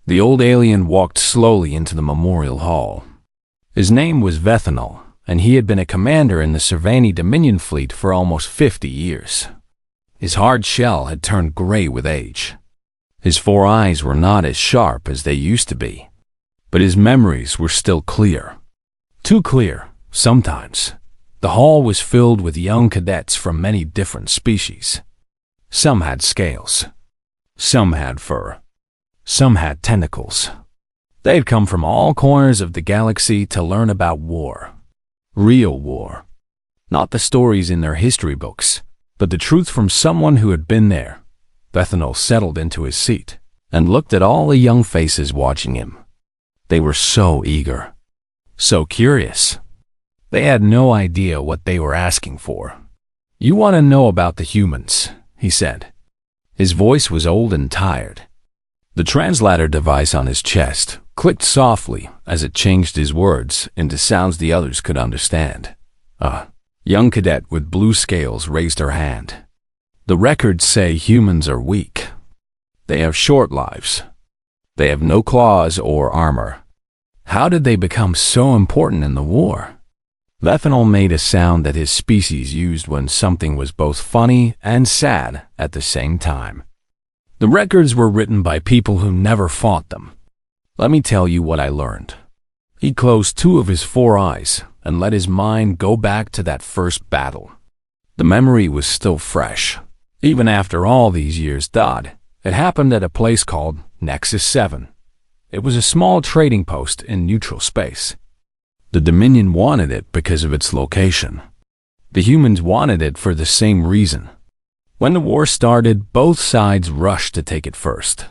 The old alien walked slowly into the memorial hall. His name was Vethanol, and he had been a commander in the Servani Dominion fleet for almost 50 years. His hard shell had turned gray with age. His 4 eyes were not as sharp as they used to be, but his memories were still clear. Too clear, sometimes. The hall was filled with young cadets from many different species. Some had scales. Some had fur. Some had tentacles. They had come from all corners of the galaxy to learn about war. Real war. Not the stories in their history books, but the truth from someone who had been there. Vethanol settled into his seat and looked at all the young faces watching him. They were so eager, so curious. They had no idea what they were asking for. "You want to know about the humans," he said. His voice was old and tired. The translator device on his chest clicked softly as it changed his words into sounds the others could understand. A young cadet with blue scales raised her hand. "The records say humans are weak. They have short lives. They have no claws or armor. How did they become so important in the war?" Vethanol made a sound that his species used when something was both funny and sad at the same time. "The records were written by people who never fought them. Let me tell you what I learned." He closed 2 of his 4 eyes and let his mind go back to that first battle. The memory was still fresh. Even after all these years, it happened at a place called Nexus 7. It was a small trading post in neutral space. The Dominion wanted it because of its location. The humans wanted it for the same reason. When the war started, both sides rushed to take it first.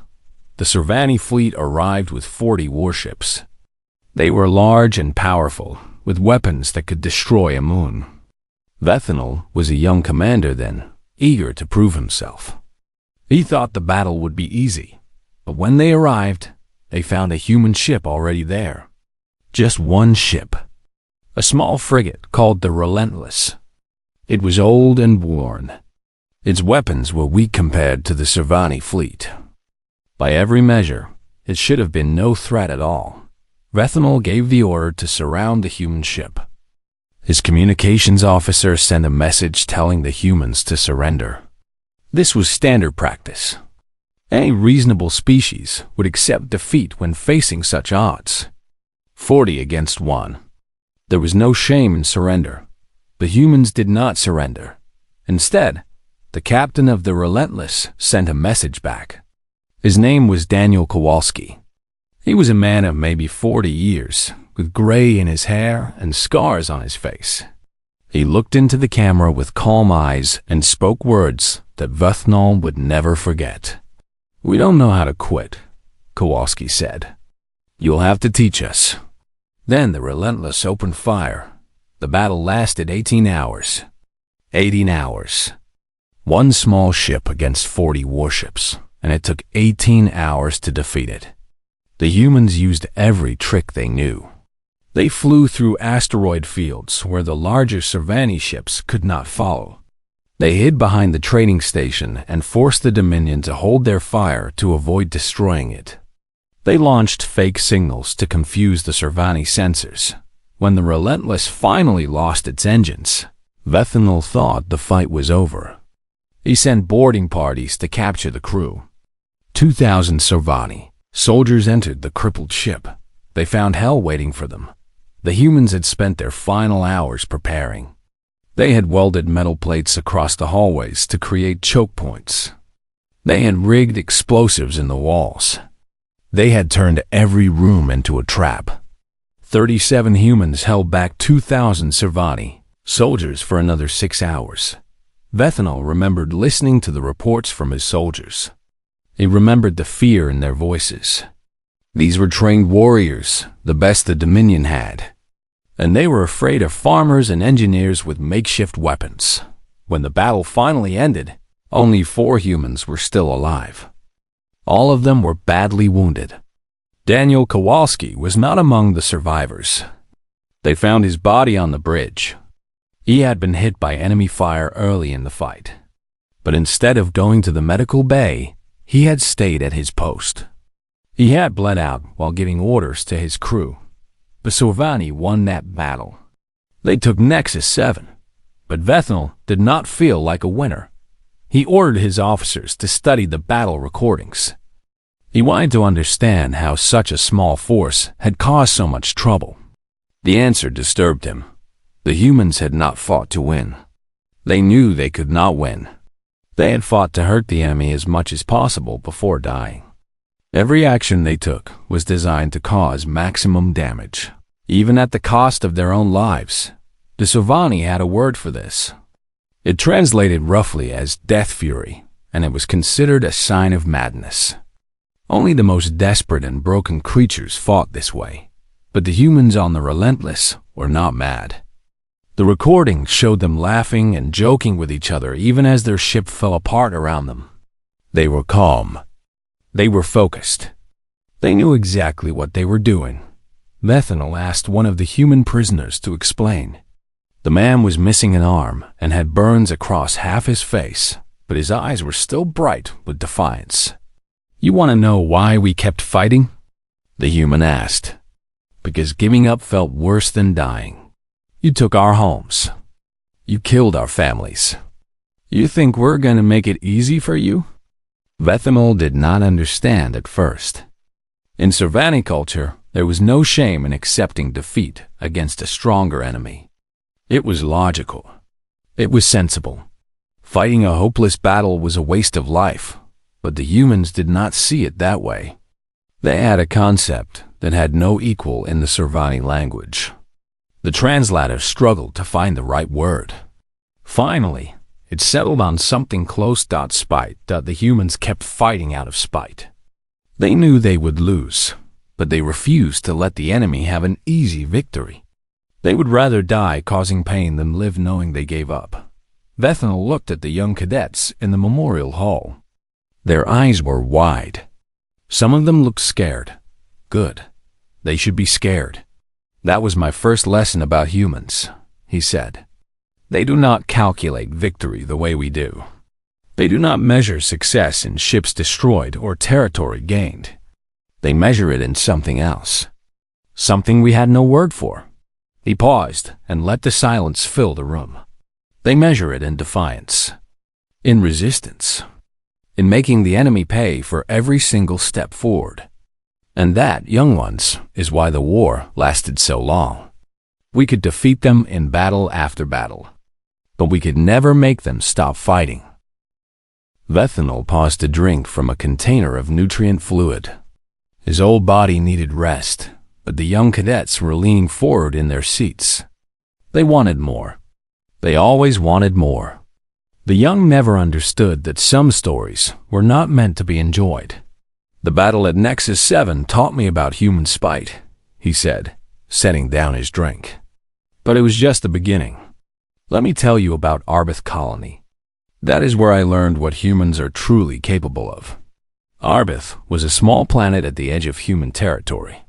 The Servani fleet arrived with 40 warships. They were large and powerful, with weapons that could destroy a moon. Vethanol was a young commander then, eager to prove himself. He thought the battle would be easy, but when they arrived, they found a human ship already there. Just one ship. A small frigate called the Relentless. It was old and worn. Its weapons were weak compared to the Servani fleet. By every measure, it should have been no threat at all. Vethanol gave the order to surround the human ship. His communications officer sent a message telling the humans to surrender. This was standard practice. Any reasonable species would accept defeat when facing such odds. 40 against 1. There was no shame in surrender. The humans did not surrender. Instead, the captain of the Relentless sent a message back. His name was Daniel Kowalski. He was a man of maybe 40 years, with gray in his hair and scars on his face. He looked into the camera with calm eyes and spoke words that Vethanol would never forget. "We don't know how to quit," Kowalski said. "You'll have to teach us." Then the Relentless opened fire. The battle lasted 18 hours. 18 hours. One small ship against 40 warships, and it took 18 hours to defeat it. The humans used every trick they knew. They flew through asteroid fields where the larger Servani ships could not follow. They hid behind the trading station and forced the Dominion to hold their fire to avoid destroying it. They launched fake signals to confuse the Servani sensors. When the Relentless finally lost its engines, Vethanol thought the fight was over. He sent boarding parties to capture the crew. 2,000 Servani soldiers entered the crippled ship. They found hell waiting for them. The humans had spent their final hours preparing. They had welded metal plates across the hallways to create choke points. They had rigged explosives in the walls. They had turned every room into a trap. 37 humans held back 2,000 Servani soldiers for another 6 hours. Vethanol remembered listening to the reports from his soldiers. He remembered the fear in their voices. These were trained warriors, the best the Dominion had. And they were afraid of farmers and engineers with makeshift weapons. When the battle finally ended, only 4 humans were still alive. All of them were badly wounded. Daniel Kowalski was not among the survivors. They found his body on the bridge. He had been hit by enemy fire early in the fight. But instead of going to the medical bay, he had stayed at his post. He had bled out while giving orders to his crew, but Sorvani won that battle. They took Nexus 7, but Vethnal did not feel like a winner. He ordered his officers to study the battle recordings. He wanted to understand how such a small force had caused so much trouble. The answer disturbed him. The humans had not fought to win. They knew they could not win. They had fought to hurt the enemy as much as possible before dying. Every action they took was designed to cause maximum damage, even at the cost of their own lives. The Sorvani had a word for this. It translated roughly as death fury, and it was considered a sign of madness. Only the most desperate and broken creatures fought this way, but the humans on the Relentless were not mad. The recording showed them laughing and joking with each other even as their ship fell apart around them. They were calm. They were focused. They knew exactly what they were doing. Vethnal asked one of the human prisoners to explain. The man was missing an arm and had burns across half his face, but his eyes were still bright with defiance. "You want to know why we kept fighting?" the human asked. "Because giving up felt worse than dying. You took our homes. You killed our families. You think we're going to make it easy for you?" Vethnal did not understand at first. In Sorvani culture, there was no shame in accepting defeat against a stronger enemy. It was logical. It was sensible. Fighting a hopeless battle was a waste of life, but the humans did not see it that way. They had a concept that had no equal in the Sorvani language. The translator struggled to find the right word. Finally, it settled on something close to spite that the humans kept fighting out of spite. They knew they would lose, but they refused to let the enemy have an easy victory. They would rather die causing pain than live knowing they gave up. Vethnal looked at the young cadets in the memorial hall. Their eyes were wide. Some of them looked scared. Good. They should be scared. "That was my first lesson about humans," he said. "They do not calculate victory the way we do. They do not measure success in ships destroyed or territory gained. They measure it in something else. Something we had no word for." He paused and let the silence fill the room. "They measure it in defiance, in resistance, in making the enemy pay for every single step forward. And that, young ones, is why the war lasted so long. We could defeat them in battle after battle, but we could never make them stop fighting." Vethnal paused to drink from a container of nutrient fluid. His old body needed rest, but the young cadets were leaning forward in their seats. They wanted more. They always wanted more. The young never understood that some stories were not meant to be enjoyed. "The battle at Nexus 7 taught me about human spite," he said, setting down his drink. "But it was just the beginning. Let me tell you about Arbith Colony. That is where I learned what humans are truly capable of." Arbith was a small planet at the edge of human territory.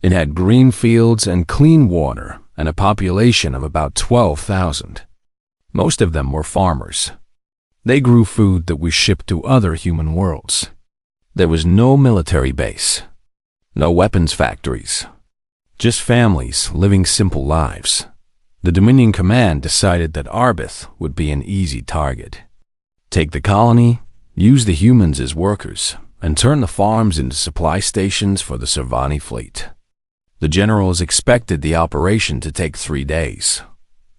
It had green fields and clean water and a population of about 12,000. Most of them were farmers. They grew food that was shipped to other human worlds. There was no military base, no weapons factories, just families living simple lives. The Dominion Command decided that Arbith would be an easy target. Take the colony, use the humans as workers, and turn the farms into supply stations for the Sorvani fleet. The generals expected the operation to take 3 days.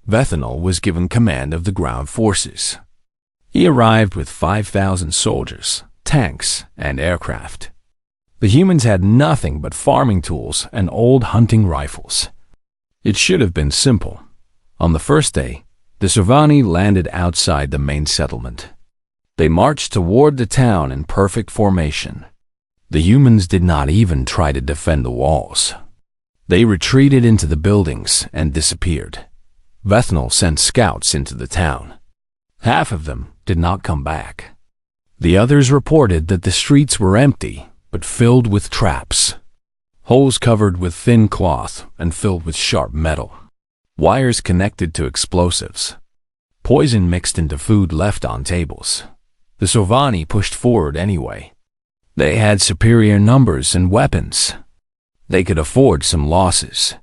Vethnal was given command of the ground forces. He arrived with 5,000 soldiers, tanks, and aircraft. The humans had nothing but farming tools and old hunting rifles. It should have been simple. On the first day, the Sorvani landed outside the main settlement. They marched toward the town in perfect formation. The humans did not even try to defend the walls. They retreated into the buildings and disappeared. Vethnal sent scouts into the town. Half of them did not come back. The others reported that the streets were empty, but filled with traps. Holes covered with thin cloth and filled with sharp metal. Wires connected to explosives. Poison mixed into food left on tables. The Sorvani pushed forward anyway. They had superior numbers and weapons. They could afford some losses.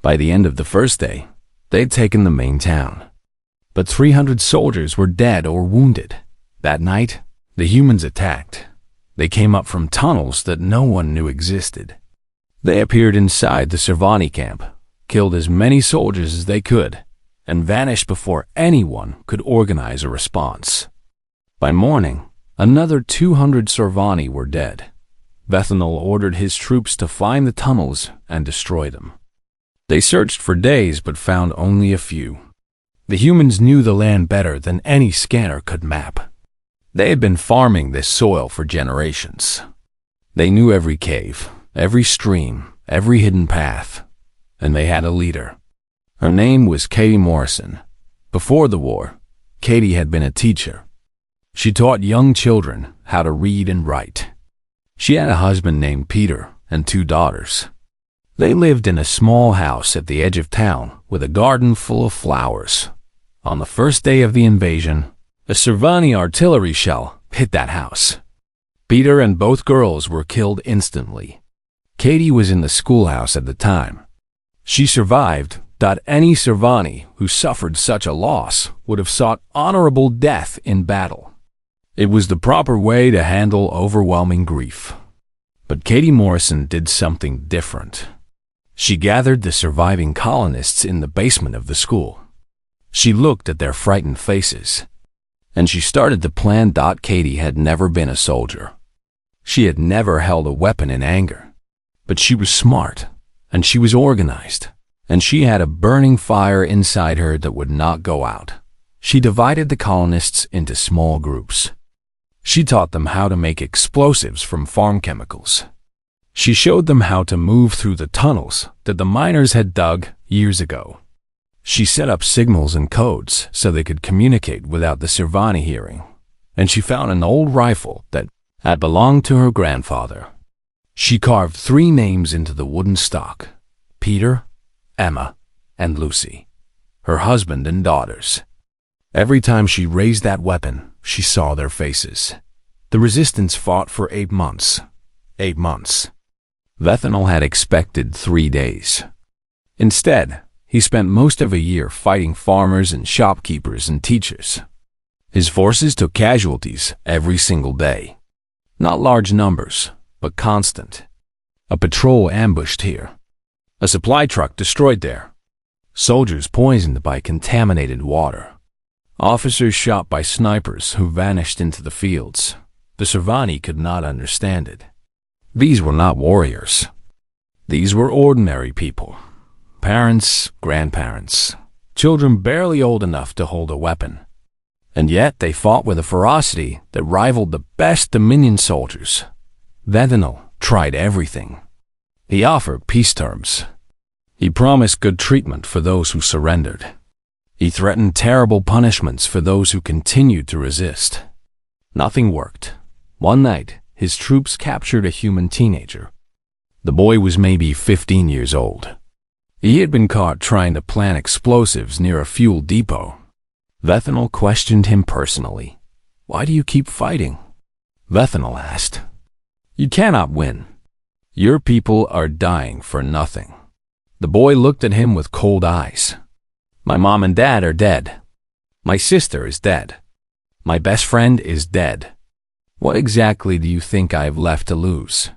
By the end of the first day, they'd taken the main town. But 300 soldiers were dead or wounded. That night, the humans attacked. They came up from tunnels that no one knew existed. They appeared inside the Servani camp, killed as many soldiers as they could, and vanished before anyone could organize a response. By morning, another 200 Servani were dead. Vethanol ordered his troops to find the tunnels and destroy them. They searched for days but found only a few. The humans knew the land better than any scanner could map. They had been farming this soil for generations. They knew every cave, every stream, every hidden path, and they had a leader. Her name was Katie Morrison. Before the war, Katie had been a teacher. She taught young children how to read and write. She had a husband named Peter and 2 daughters. They lived in a small house at the edge of town with a garden full of flowers. On the first day of the invasion, a Servani artillery shell hit that house. Peter and both girls were killed instantly. Katie was in the schoolhouse at the time. She survived. Any Servani who suffered such a loss would have sought honorable death in battle. It was the proper way to handle overwhelming grief. But Katie Morrison did something different. She gathered the surviving colonists in the basement of the school. She looked at their frightened faces, and she started to plan. Katie had never been a soldier. She had never held a weapon in anger. But she was smart, and she was organized, and she had a burning fire inside her that would not go out. She divided the colonists into small groups. She taught them how to make explosives from farm chemicals. She showed them how to move through the tunnels that the miners had dug years ago. She set up signals and codes so they could communicate without the Servani hearing, and she found an old rifle that had belonged to her grandfather. She carved 3 names into the wooden stock: Peter, Emma, and Lucy, her husband and daughters. Every time she raised that weapon, she saw their faces. The resistance fought for 8 months. 8 months. Vethanol had expected 3 days. Instead, he spent most of a year fighting farmers and shopkeepers and teachers. His forces took casualties every single day. Not large numbers, but constant. A patrol ambushed here. A supply truck destroyed there. Soldiers poisoned by contaminated water. Officers shot by snipers who vanished into the fields. The Servani could not understand it. These were not warriors. These were ordinary people. Parents, grandparents, children barely old enough to hold a weapon. And yet they fought with a ferocity that rivaled the best Dominion soldiers. Vethanol tried everything. He offered peace terms. He promised good treatment for those who surrendered. He threatened terrible punishments for those who continued to resist. Nothing worked. One night, his troops captured a human teenager. The boy was maybe 15 years old. He had been caught trying to plant explosives near a fuel depot. Vethanol questioned him personally. "Why do you keep fighting?" Vethanol asked. "You cannot win. Your people are dying for nothing." The boy looked at him with cold eyes. "My mom and dad are dead. My sister is dead. My best friend is dead. What exactly do you think I have left to lose?"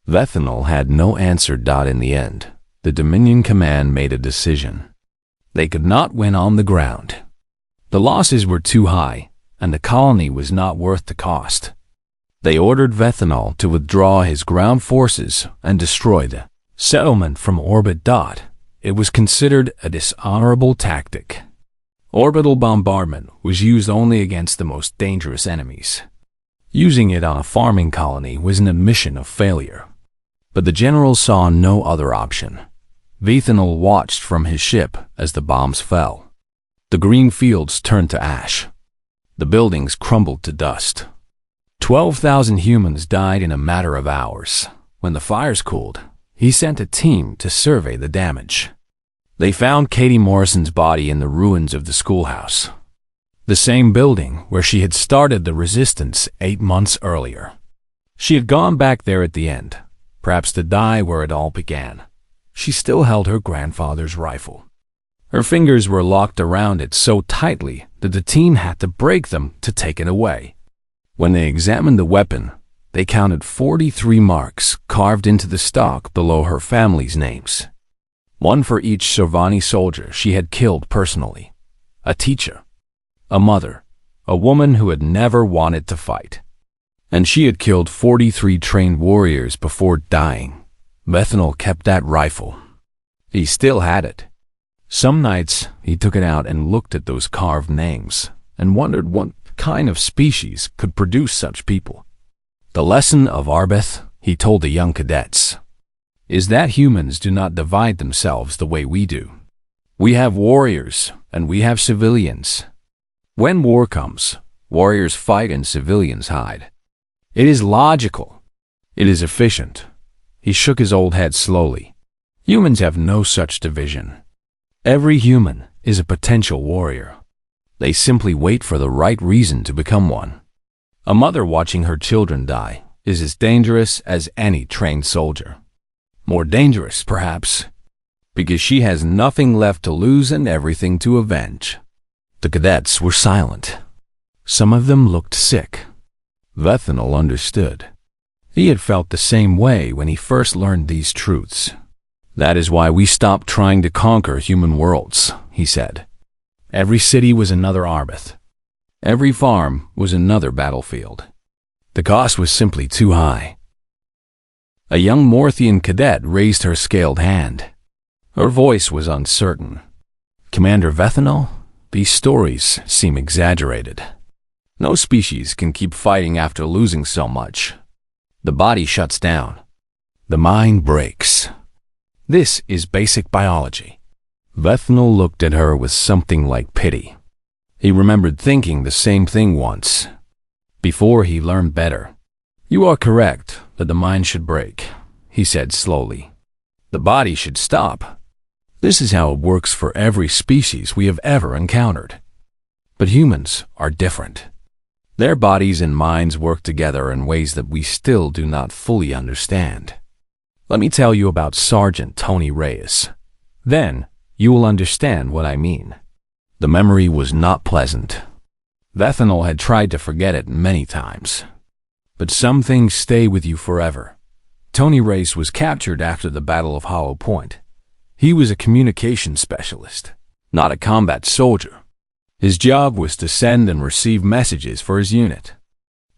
Vethanol had no answer. In the end, the Dominion command made a decision. They could not win on the ground. The losses were too high, and the colony was not worth the cost. They ordered Vethanol to withdraw his ground forces and destroy the settlement from orbit. It was considered a dishonorable tactic. Orbital bombardment was used only against the most dangerous enemies. Using it on a farming colony was an admission of failure. But the general saw no other option. Vethanol watched from his ship as the bombs fell. The green fields turned to ash. The buildings crumbled to dust. 12,000 humans died in a matter of hours. When the fires cooled, he sent a team to survey the damage. They found Katie Morrison's body in the ruins of the schoolhouse, the same building where she had started the resistance 8 months earlier. She had gone back there at the end, perhaps to die where it all began. She still held her grandfather's rifle. Her fingers were locked around it so tightly that the team had to break them to take it away. When they examined the weapon, they counted 43 marks carved into the stock below her family's names. One for each Servani soldier she had killed personally. A teacher, a mother, a woman who had never wanted to fight. And she had killed 43 trained warriors before dying. Bethanol kept that rifle. He still had it. Some nights he took it out and looked at those carved names and wondered what kind of species could produce such people. The lesson of Arbeth, he told the young cadets, is that humans do not divide themselves the way we do. We have warriors and we have civilians. When war comes, warriors fight and civilians hide. It is logical. It is efficient. He shook his old head slowly. Humans have no such division. Every human is a potential warrior. They simply wait for the right reason to become one. A mother watching her children die is as dangerous as any trained soldier. More dangerous, perhaps, because she has nothing left to lose and everything to avenge. The cadets were silent. Some of them looked sick. Bethanol understood. He had felt the same way when he first learned these truths. That is why we stopped trying to conquer human worlds, he said. Every city was another Arbeth. Every farm was another battlefield. The cost was simply too high. A young Morthian cadet raised her scaled hand. Her voice was uncertain. Commander Bethanol, these stories seem exaggerated. No species can keep fighting after losing so much. The body shuts down. The mind breaks. This is basic biology. Bethanol looked at her with something like pity. He remembered thinking the same thing once, before he learned better. You are correct that the mind should break, he said slowly. The body should stop. This is how it works for every species we have ever encountered. But humans are different. Their bodies and minds work together in ways that we still do not fully understand. Let me tell you about Sergeant Tony Reyes. Then you will understand what I mean. The memory was not pleasant. Bethanol had tried to forget it many times. But some things stay with you forever. Tony Reyes was captured after the Battle of Hollow Point. He was a communication specialist, not a combat soldier. His job was to send and receive messages for his unit.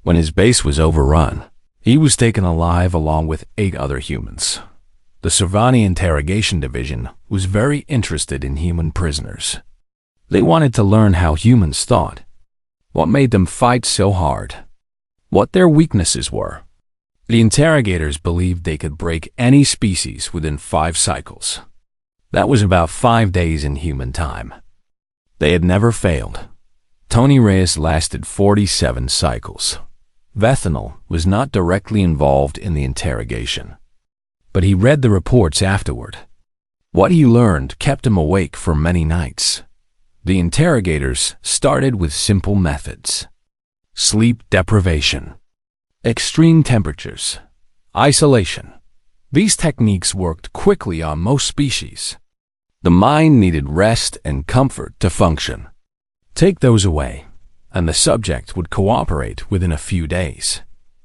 When his base was overrun, he was taken alive along with 8 other humans. The Servani Interrogation Division was very interested in human prisoners. They wanted to learn how humans thought, what made them fight so hard, what their weaknesses were. The interrogators believed they could break any species within 5 cycles. That was about 5 days in human time. They had never failed. Tony Reyes lasted 47 cycles. Bethanol was not directly involved in the interrogation, but he read the reports afterward. What he learned kept him awake for many nights. The interrogators started with simple methods: sleep deprivation, extreme temperatures, isolation. These techniques worked quickly on most species. The mind needed rest and comfort to function. Take those away, and the subject would cooperate within a few days.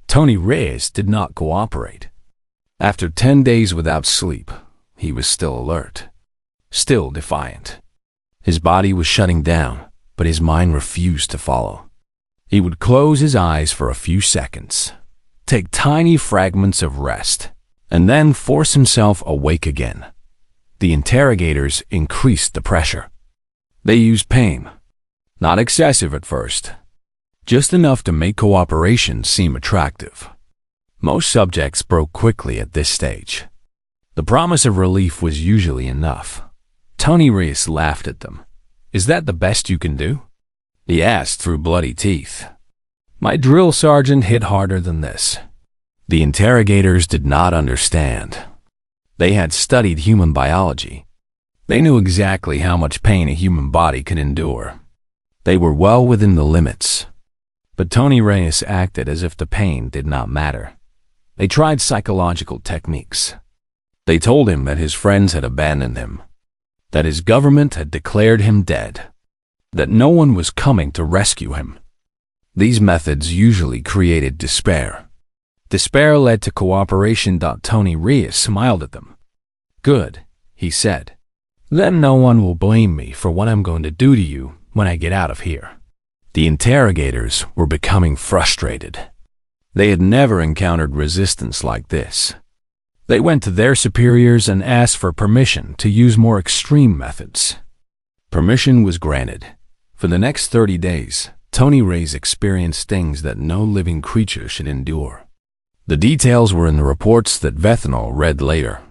Tony Reyes did not cooperate. After 10 days without sleep, he was still alert, still defiant. His body was shutting down, but his mind refused to follow. He would close his eyes for a few seconds, take tiny fragments of rest, and then force himself awake again. The interrogators increased the pressure. They used pain. Not excessive at first, just enough to make cooperation seem attractive. Most subjects broke quickly at this stage. The promise of relief was usually enough. Tony Reyes laughed at them. "Is that the best you can do?" he asked through bloody teeth. "My drill sergeant hit harder than this." The interrogators did not understand. They had studied human biology. They knew exactly how much pain a human body could endure. They were well within the limits. But Tony Reyes acted as if the pain did not matter. They tried psychological techniques. They told him that his friends had abandoned him, that his government had declared him dead, that no one was coming to rescue him. These methods usually created despair. Despair led to cooperation. Tony Reyes smiled at them. "Good," he said. "Then no one will blame me for what I'm going to do to you when I get out of here." The interrogators were becoming frustrated. They had never encountered resistance like this. They went to their superiors and asked for permission to use more extreme methods. Permission was granted. For the next 30 days, Tony Reyes experienced things that no living creature should endure. The details were in the reports that Vethanol read later.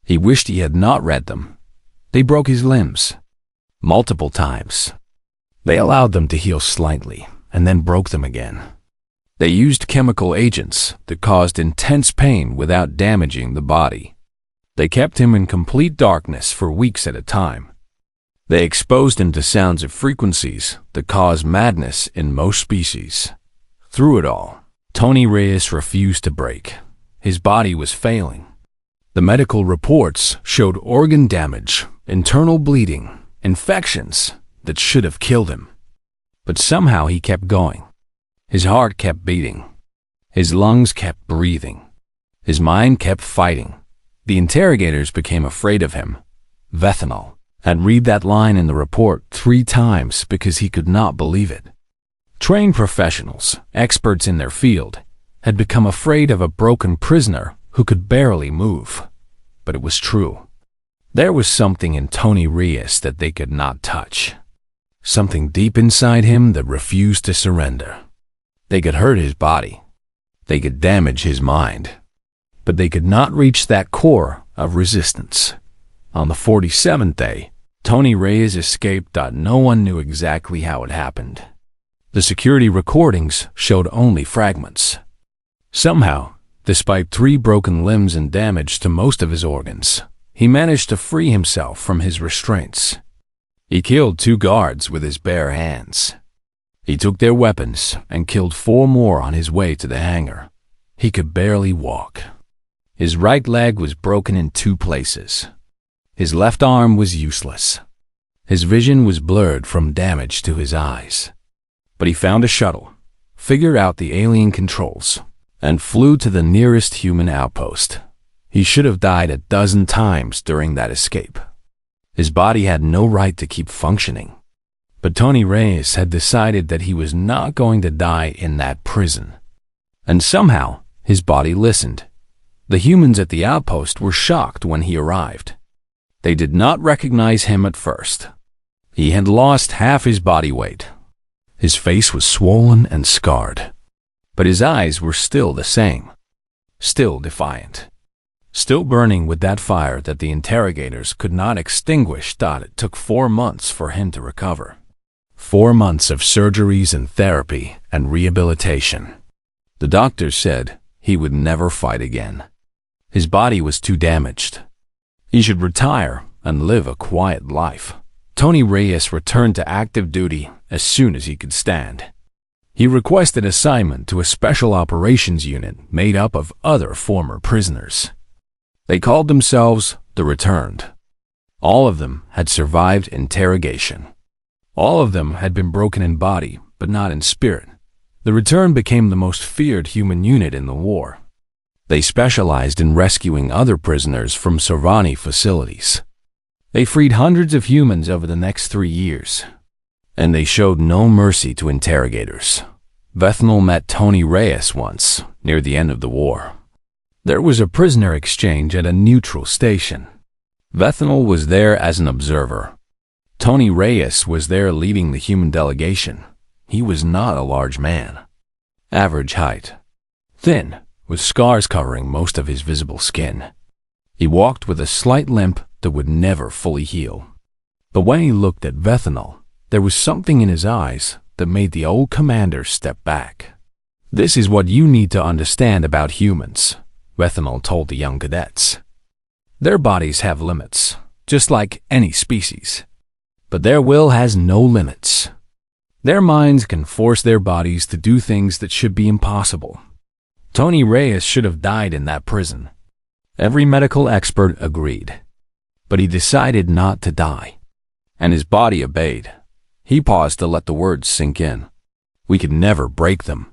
He wished he had not read them. They broke his limbs multiple times. They allowed them to heal slightly and then broke them again. They used chemical agents that caused intense pain without damaging the body. They kept him in complete darkness for weeks at a time. They exposed him to sounds of frequencies that cause madness in most species. Through it all, Tony Reyes refused to break. His body was failing. The medical reports showed organ damage, internal bleeding, infections that should have killed him. But somehow he kept going. His heart kept beating. His lungs kept breathing. His mind kept fighting. The interrogators became afraid of him. Vethanol had read that line in the report 3 times because he could not believe it. Trained professionals, experts in their field, had become afraid of a broken prisoner who could barely move. But it was true. There was something in Tony Reyes that they could not touch. Something deep inside him that refused to surrender. They could hurt his body. They could damage his mind. But they could not reach that core of resistance. On the 47th day, Tony Reyes escaped. No one knew exactly how it happened. The security recordings showed only fragments. Somehow, despite 3 broken limbs and damage to most of his organs, he managed to free himself from his restraints. He killed 2 guards with his bare hands. He took their weapons and killed 4 more on his way to the hangar. He could barely walk. His right leg was broken in 2 places. His left arm was useless. His vision was blurred from damage to his eyes. But he found a shuttle, figured out the alien controls, and flew to the nearest human outpost. He should have died a dozen times during that escape. His body had no right to keep functioning. But Tony Reyes had decided that he was not going to die in that prison. And somehow, his body listened. The humans at the outpost were shocked when he arrived. They did not recognize him at first. He had lost half his body weight. His face was swollen and scarred. But his eyes were still the same. Still defiant. Still burning with that fire that the interrogators could not extinguish. It took 4 months for him to recover. 4 months of surgeries and therapy and rehabilitation. The doctors said he would never fight again. His body was too damaged. He should retire and live a quiet life. Tony Reyes returned to active duty as soon as he could stand. He requested assignment to a special operations unit made up of other former prisoners. They called themselves the Returned. All of them had survived interrogation. All of them had been broken in body, but not in spirit. The Returned became the most feared human unit in the war. They specialized in rescuing other prisoners from Servani facilities. They freed hundreds of humans over the next 3 years. And they showed no mercy to interrogators. Vethanol met Tony Reyes once, near the end of the war. There was a prisoner exchange at a neutral station. Vethanol was there as an observer. Tony Reyes was there leading the human delegation. He was not a large man. Average height. Thin, with scars covering most of his visible skin. He walked with a slight limp that would never fully heal. But when he looked at Vethanol, there was something in his eyes that made the old commander step back. "This is what you need to understand about humans," Vethanol told the young cadets. "Their bodies have limits, just like any species. But their will has no limits. Their minds can force their bodies to do things that should be impossible. Tony Reyes should have died in that prison. Every medical expert agreed. But he decided not to die. And his body obeyed. He paused to let the words sink in. We could never break them.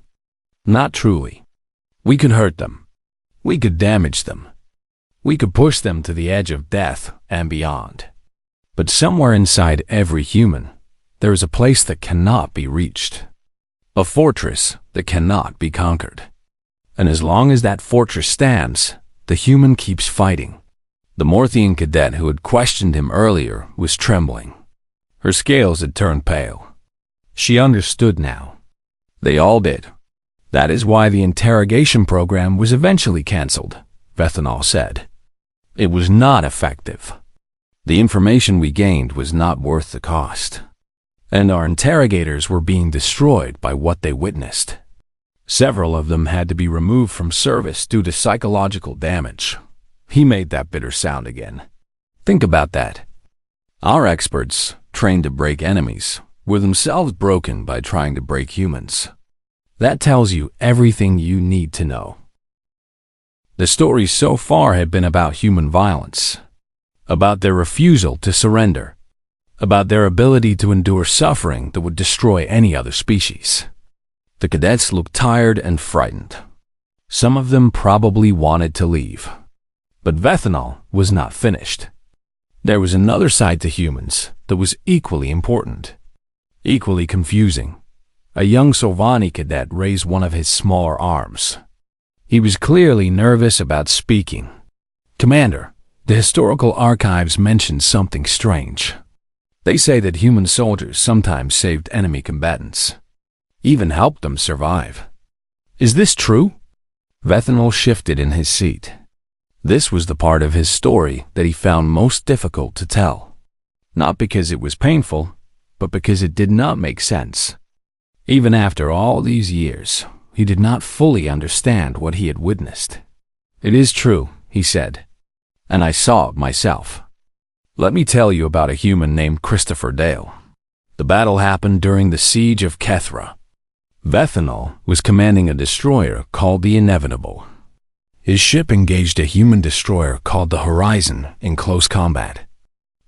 Not truly. We could hurt them. We could damage them. We could push them to the edge of death and beyond. But somewhere inside every human, there is a place that cannot be reached. A fortress that cannot be conquered. And as long as that fortress stands, the human keeps fighting. The Morthian cadet who had questioned him earlier was trembling. Her scales had turned pale. She understood now. They all did. That is why the interrogation program was eventually cancelled, Vethanol said. It was not effective. The information we gained was not worth the cost. And our interrogators were being destroyed by what they witnessed. Several of them had to be removed from service due to psychological damage. He made that bitter sound again. Think about that. Our experts, trained to break enemies, were themselves broken by trying to break humans. That tells you everything you need to know. The stories so far had been about human violence, about their refusal to surrender, about their ability to endure suffering that would destroy any other species. The cadets looked tired and frightened. Some of them probably wanted to leave. But Vethanol was not finished. There was another side to humans that was equally important, equally confusing. A young Sovani cadet raised one of his smaller arms. He was clearly nervous about speaking. Commander, the historical archives mention something strange. They say that human soldiers sometimes saved enemy combatants, even helped them survive. Is this true? Vethanol shifted in his seat. This was the part of his story that he found most difficult to tell. Not because it was painful, but because it did not make sense. Even after all these years, he did not fully understand what he had witnessed. It is true, he said, and I saw it myself. Let me tell you about a human named Christopher Dale. The battle happened during the siege of Kethra. Vethanol was commanding a destroyer called the Inevitable. His ship engaged a human destroyer called the Horizon in close combat.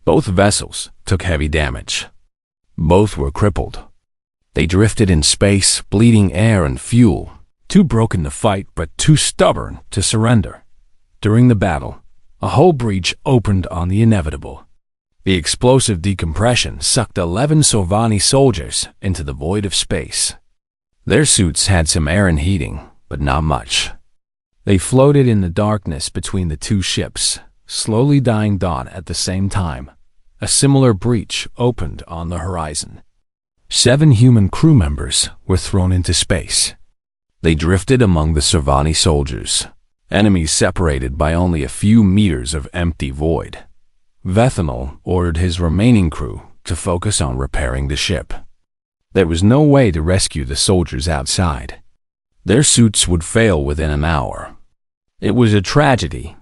Both vessels took heavy damage. Both were crippled. They drifted in space, bleeding air and fuel, too broken to fight but too stubborn to surrender. During the battle, a hull breach opened on the Inevitable. The explosive decompression sucked 11 Sovani soldiers into the void of space. Their suits had some air and heating, but not much. They floated in the darkness between the two ships, slowly dying dawn at the same time. A similar breach opened on the horizon. 7 human crew members were thrown into space. They drifted among the Sovani soldiers, enemies separated by only a few meters of empty void. Vethanol ordered his remaining crew to focus on repairing the ship. There was no way to rescue the soldiers outside. Their suits would fail within an hour. It was a tragedy,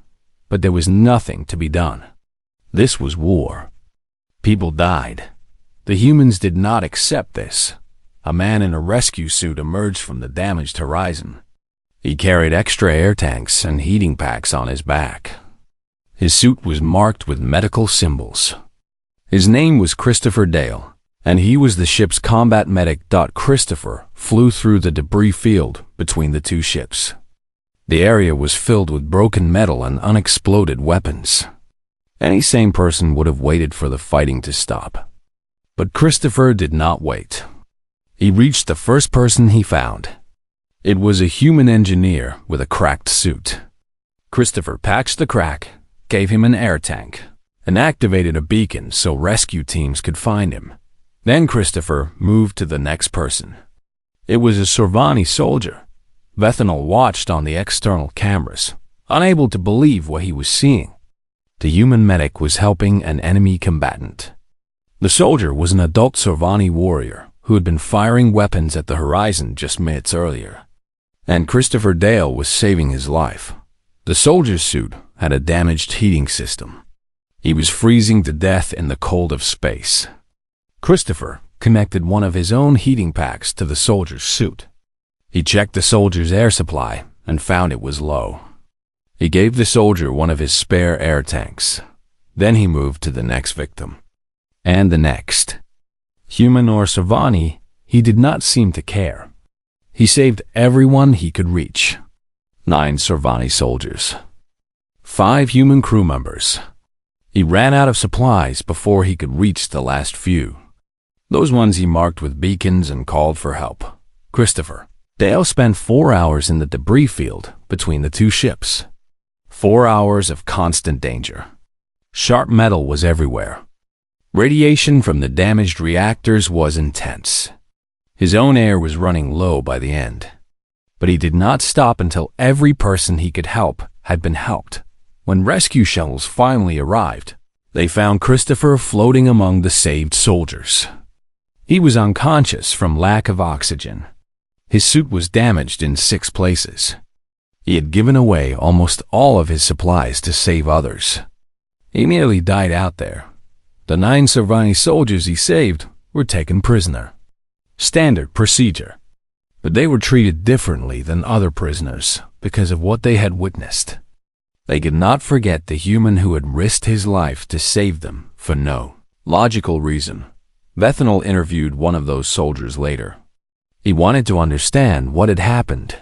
but there was nothing to be done. This was war. People died. The humans did not accept this. A man in a rescue suit emerged from the damaged horizon. He carried extra air tanks and heating packs on his back. His suit was marked with medical symbols. His name was Christopher Dale, and he was the ship's combat medic. Christopher flew through the debris field between the two ships. The area was filled with broken metal and unexploded weapons. Any sane person would have waited for the fighting to stop. But Christopher did not wait. He reached the first person he found. It was a human engineer with a cracked suit. Christopher patched the crack, gave him an air tank, and activated a beacon so rescue teams could find him. Then Christopher moved to the next person. It was a Sovani soldier. Vethanol watched on the external cameras, unable to believe what he was seeing. The human medic was helping an enemy combatant. The soldier was an adult Sovani warrior who had been firing weapons at the horizon just minutes earlier. And Christopher Dale was saving his life. The soldier's suit had a damaged heating system. He was freezing to death in the cold of space. Christopher connected one of his own heating packs to the soldier's suit. He checked the soldier's air supply and found it was low. He gave the soldier one of his spare air tanks. Then he moved to the next victim. And the next. Human or Servani, he did not seem to care. He saved everyone he could reach. 9 Servani soldiers. 5 human crew members. He ran out of supplies before he could reach the last few. Those ones he marked with beacons and called for help. Christopher Dale spent 4 hours in the debris field between the 2 ships. 4 hours of constant danger. Sharp metal was everywhere. Radiation from the damaged reactors was intense. His own air was running low by the end. But he did not stop until every person he could help had been helped. When rescue shuttles finally arrived, they found Christopher floating among the saved soldiers. He was unconscious from lack of oxygen. His suit was damaged in 6 places. He had given away almost all of his supplies to save others. He nearly died out there. The 9 Servani soldiers he saved were taken prisoner. Standard procedure. But they were treated differently than other prisoners because of what they had witnessed. They could not forget the human who had risked his life to save them for no logical reason. Bethanol interviewed one of those soldiers later. He wanted to understand what had happened.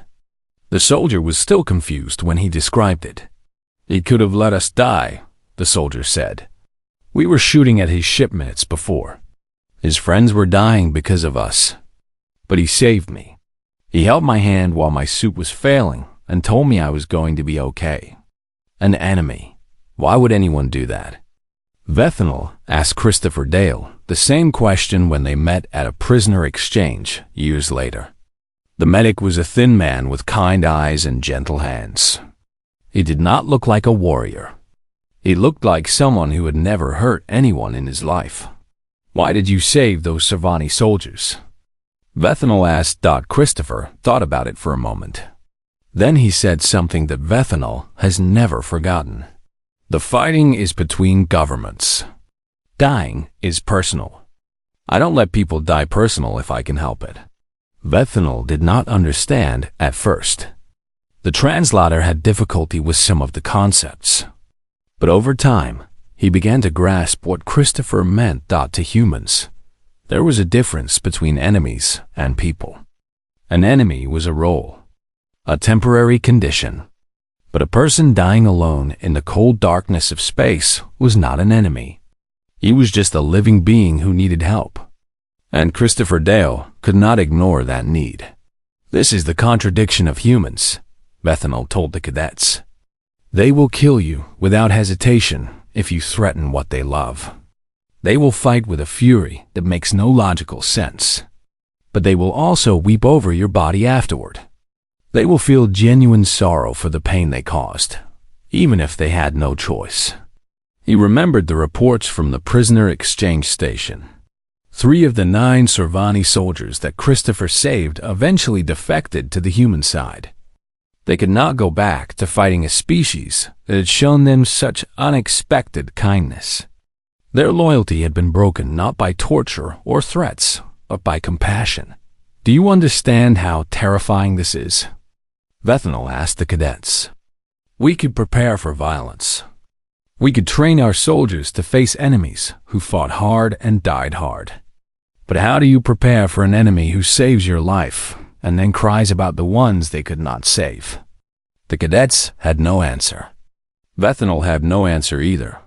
The soldier was still confused when he described it. "He could have let us die," the soldier said. "We were shooting at his shipmates before. His friends were dying because of us. But he saved me. He held my hand while my suit was failing and told me I was going to be okay." An enemy. Why would anyone do that? Bethanol asked Christopher Dale the same question when they met at a prisoner exchange years later. The medic was a thin man with kind eyes and gentle hands. He did not look like a warrior. He looked like someone who had never hurt anyone in his life. "Why did you save those Servani soldiers?" Bethanol asked. Christopher thought about it for a moment. Then he said something that Bethanol has never forgotten. "The fighting is between governments. Dying is personal. I don't let people die personal if I can help it." Bethanol did not understand at first. The translator had difficulty with some of the concepts. But over time, he began to grasp what Christopher meant. To humans, there was a difference between enemies and people. An enemy was a role, a temporary condition. But a person dying alone in the cold darkness of space was not an enemy. He was just a living being who needed help. And Christopher Dale could not ignore that need. "This is the contradiction of humans," Bethanol told the cadets. "They will kill you without hesitation if you threaten what they love. They will fight with a fury that makes no logical sense. But they will also weep over your body afterward. They will feel genuine sorrow for the pain they caused, even if they had no choice." He remembered the reports from the prisoner exchange station. 3 of the 9 Servani soldiers that Christopher saved eventually defected to the human side. They could not go back to fighting a species that had shown them such unexpected kindness. Their loyalty had been broken not by torture or threats, but by compassion. "Do you understand how terrifying this is?" Bethanol asked the cadets. "We could prepare for violence. We could train our soldiers to face enemies who fought hard and died hard. But how do you prepare for an enemy who saves your life and then cries about the ones they could not save?" The cadets had no answer. Bethanol had no answer either.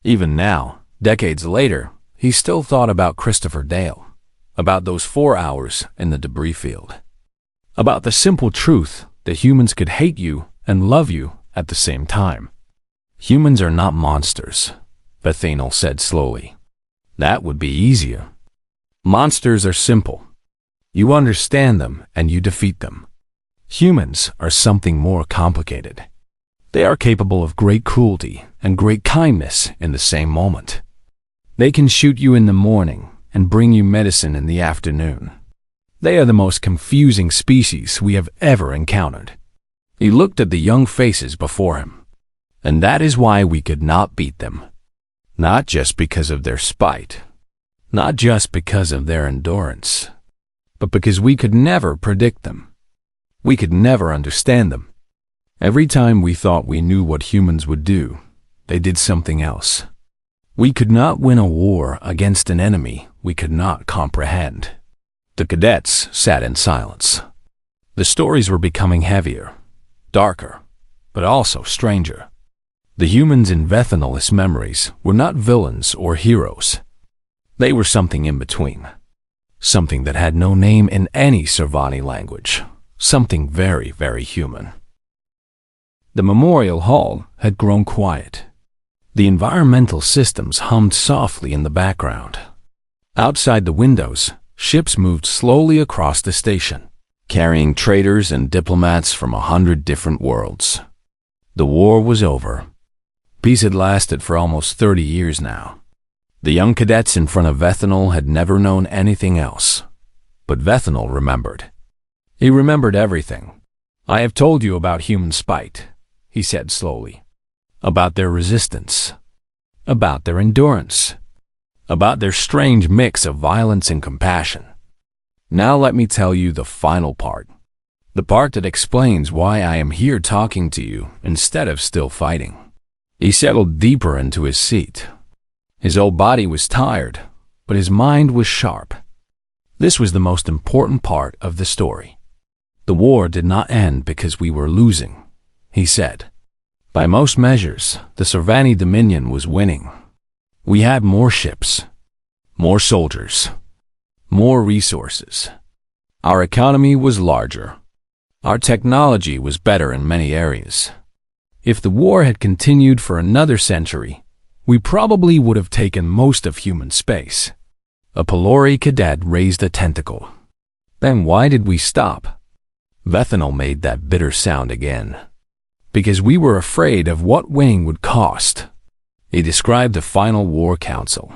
Even now, decades later, he still thought about Christopher Dale, about those 4 hours in the debris field, about the simple truth that humans could hate you and love you at the same time. "Humans are not monsters," Bethanol said slowly. "That would be easier. Monsters are simple. You understand them and you defeat them. Humans are something more complicated. They are capable of great cruelty and great kindness in the same moment. They can shoot you in the morning and bring you medicine in the afternoon. They are the most confusing species we have ever encountered." He looked at the young faces before him. "And that is why we could not beat them. Not just because of their spite, not just because of their endurance, but because we could never predict them. We could never understand them Every time we thought we knew what humans would do, they did something else. We could not win a war against an enemy we could not comprehend. The cadets sat in silence. The stories were becoming heavier, darker, but also stranger. The humans in Vethanolis' memories were not villains or heroes. They were something in between. Something that had no name in any Servani language. Something very, very human. The memorial hall had grown quiet. The environmental systems hummed softly in the background. Outside the windows, ships moved slowly across the station, carrying traders and diplomats from 100 different worlds. The war was over. Peace had lasted for almost 30 years now. The young cadets in front of Vethanol had never known anything else. But Vethanol remembered. He remembered everything. "I have told you about human spite," he said slowly. "About their resistance. About their endurance. About their strange mix of violence and compassion. Now let me tell you the final part. The part that explains why I am here talking to you instead of still fighting." He settled deeper into his seat. His whole body was tired, but his mind was sharp. This was the most important part of the story. The war did not end because we were losing, he said. By most measures, the Servani Dominion was winning. We had more ships, more soldiers, more resources. Our economy was larger. Our technology was better in many areas. If the war had continued for another century, we probably would have taken most of human space. A Pelori cadet raised a tentacle. Then why did we stop? Vethanol made that bitter sound again. Because we were afraid of what winning would cost. He described the final war council.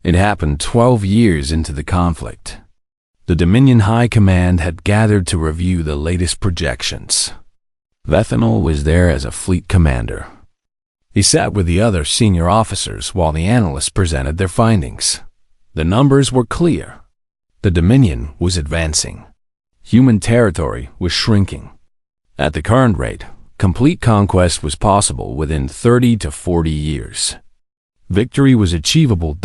It happened 12 years into the conflict. The Dominion High Command had gathered to review the latest projections. Vethanol was there as a fleet commander. He sat with the other senior officers while the analysts presented their findings. The numbers were clear. The Dominion was advancing. Human territory was shrinking. At the current rate, complete conquest was possible within 30 to 40 years. Victory was achievable.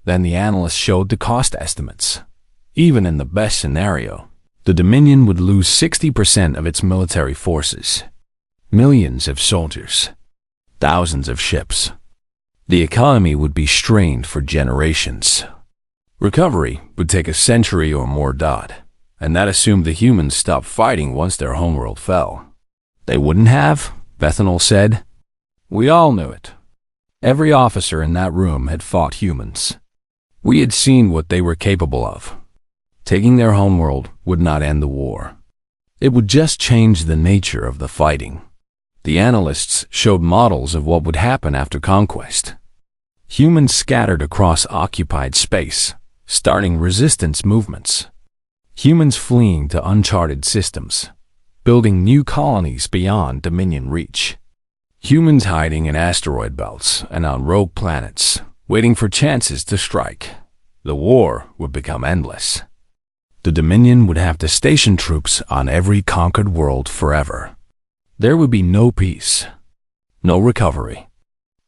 Then the analysts showed the cost estimates. Even in the best scenario, the Dominion would lose 60% of its military forces, millions of soldiers, thousands of ships. The economy would be strained for generations. Recovery would take a century or more. And that assumed the humans stopped fighting once their homeworld fell. They wouldn't have, Vethanol said. We all knew it. Every officer in that room had fought humans. We had seen what they were capable of. Taking their homeworld would not end the war. It would just change the nature of the fighting. The analysts showed models of what would happen after conquest. Humans scattered across occupied space, starting resistance movements. Humans fleeing to uncharted systems, building new colonies beyond Dominion reach. Humans hiding in asteroid belts and on rogue planets, waiting for chances to strike. The war would become endless. The Dominion would have to station troops on every conquered world forever. There would be no peace, no recovery,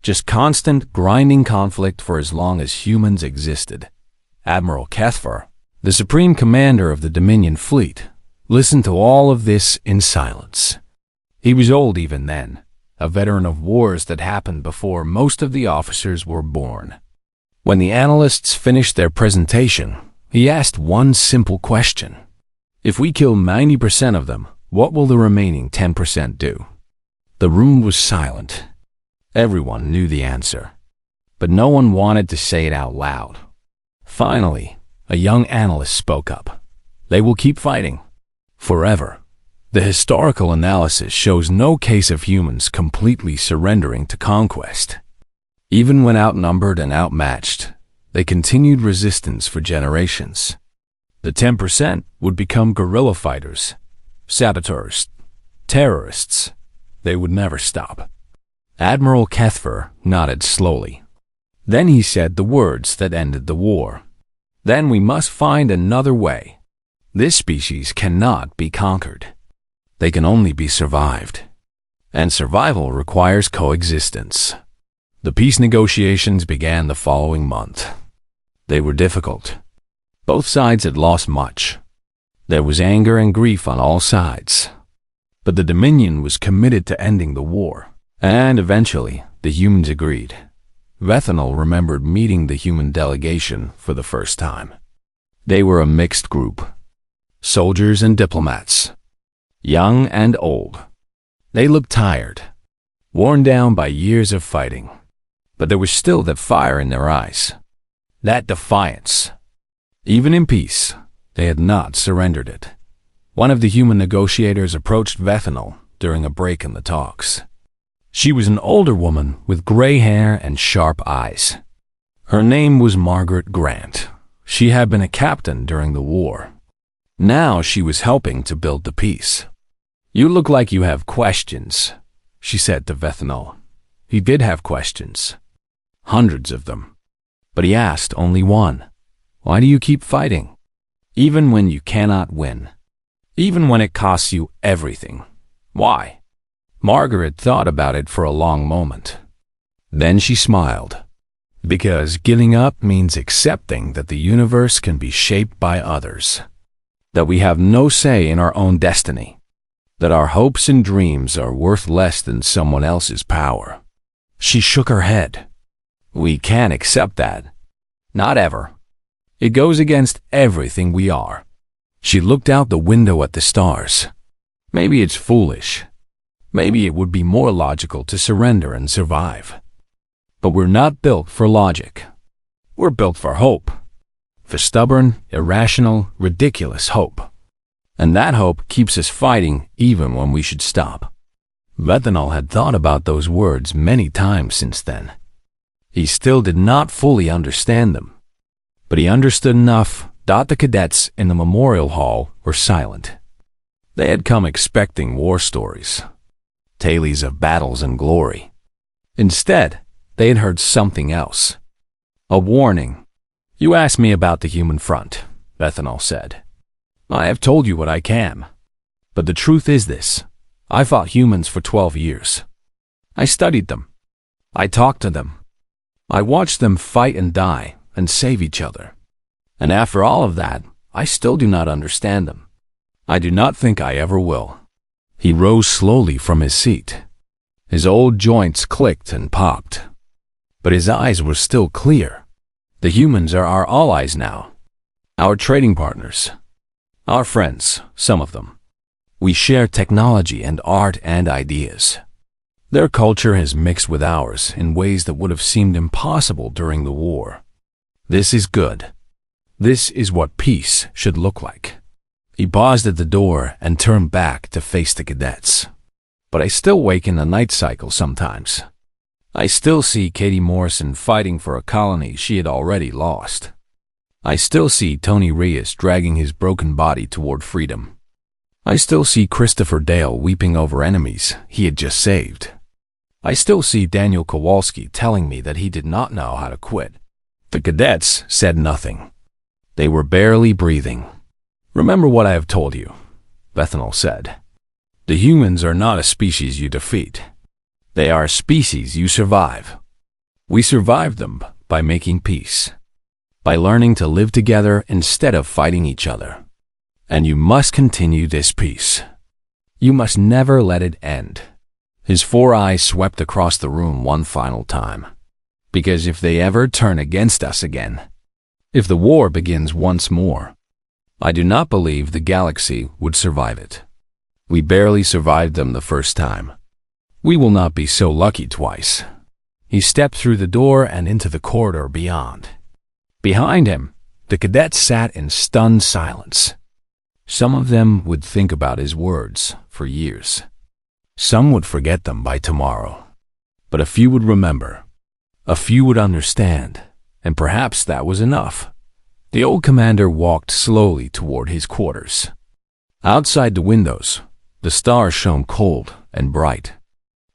just constant grinding conflict for as long as humans existed. Admiral Cathfer, the supreme commander of the Dominion fleet, listened to all of this in silence. He was old even then, a veteran of wars that happened before most of the officers were born. When the analysts finished their presentation, he asked one simple question. If we kill 90% of them, what will the remaining 10% do? The room was silent. Everyone knew the answer, but no one wanted to say it out loud. Finally, a young analyst spoke up. They will keep fighting. Forever. The historical analysis shows no case of humans completely surrendering to conquest. Even when outnumbered and outmatched, they continued resistance for generations. The 10% would become guerrilla fighters, saboteurs, terrorists. They would never stop. Admiral Cathfer nodded slowly. Then he said the words that ended the war. Then we must find another way. This species cannot be conquered. They can only be survived. and survival requires coexistence. The peace negotiations began the following month. They were difficult. Both sides had lost much. There was anger and grief on all sides. But the Dominion was committed to ending the war, and eventually the humans agreed. Vethanol remembered meeting the human delegation for the first time. They were a mixed group, soldiers and diplomats, young and old. They looked tired, worn down by years of fighting, but there was still that fire in their eyes, that defiance. Even in peace, they had not surrendered it. One of the human negotiators approached Vethanol during a break in the talks. She was an older woman with gray hair and sharp eyes. Her name was Margaret Grant. She had been a captain during the war. Now she was helping to build the peace. "You look like you have questions," she said to Vethanol. He did have questions. Hundreds of them. But he asked only one. "Why do you keep fighting? Even when you cannot win? Even when it costs you everything? Why?" Margaret thought about it for a long moment. Then she smiled. "Because giving up means accepting that the universe can be shaped by others. That we have no say in our own destiny. That our hopes and dreams are worth less than someone else's power." She shook her head. "We can't accept that. Not ever. It goes against everything we are." She looked out the window at the stars. "Maybe it's foolish. Maybe it would be more logical to surrender and survive. But we're not built for logic. We're built for hope. For stubborn, irrational, ridiculous hope. And that hope keeps us fighting even when we should stop." Vethanol had thought about those words many times since then. He still did not fully understand them. But he understood enough that the cadets in the memorial hall were silent. They had come expecting war stories, tales of battles and glory. Instead, they had heard something else. A warning. "You asked me about the human front," Vethanol said. "I have told you what I can. But the truth is this. I fought humans for 12 years. I studied them. I talked to them. I watched them fight and die and save each other. And after all of that, I still do not understand them. I do not think I ever will." He rose slowly from his seat. His old joints clicked and popped. But his eyes were still clear. "The humans are our allies now. Our trading partners. Our friends, some of them. We share technology and art and ideas. Their culture has mixed with ours in ways that would have seemed impossible during the war. This is good. This is what peace should look like." He paused at the door and turned back to face the cadets. "But I still wake in the night cycle sometimes. I still see Katie Morrison fighting for a colony she had already lost. I still see Tony Reyes dragging his broken body toward freedom. I still see Christopher Dale weeping over enemies he had just saved. I still see Daniel Kowalski telling me that he did not know how to quit." The cadets said nothing. They were barely breathing. "Remember what I have told you," Vethanol said. "The humans are not a species you defeat. They are a species you survive. We survived them by making peace, by learning to live together instead of fighting each other. And you must continue this peace. You must never let it end." His 4 eyes swept across the room one final time. "Because if they ever turn against us again, if the war begins once more, I do not believe the galaxy would survive it. We barely survived them the first time. We will not be so lucky twice." He stepped through the door and into the corridor beyond. Behind him, the cadets sat in stunned silence. Some of them would think about his words for years. Some would forget them by tomorrow. But a few would remember. A few would understand, and perhaps that was enough. The old commander walked slowly toward his quarters. Outside the windows, the stars shone cold and bright.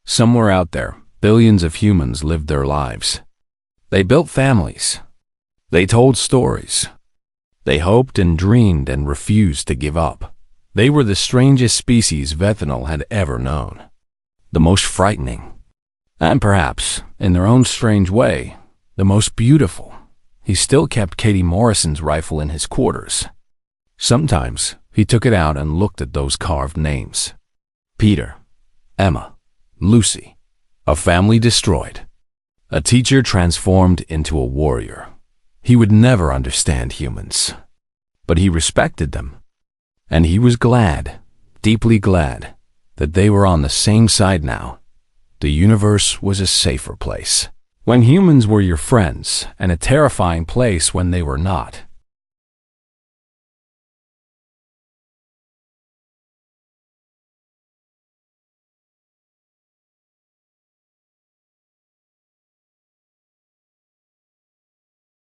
Somewhere out there, billions of humans lived their lives. They built families. They told stories. They hoped and dreamed and refused to give up. They were the strangest species Vethanol had ever known. the most frightening, and perhaps, in their own strange way, the most beautiful. He still kept Katie Morrison's rifle in his quarters. Sometimes he took it out and looked at those carved names. Peter, Emma, Lucy, a family destroyed, a teacher transformed into a warrior. He would never understand humans, but he respected them, and he was glad, deeply glad, that they were on the same side now. The universe was a safer place when humans were your friends, and a terrifying place when they were not.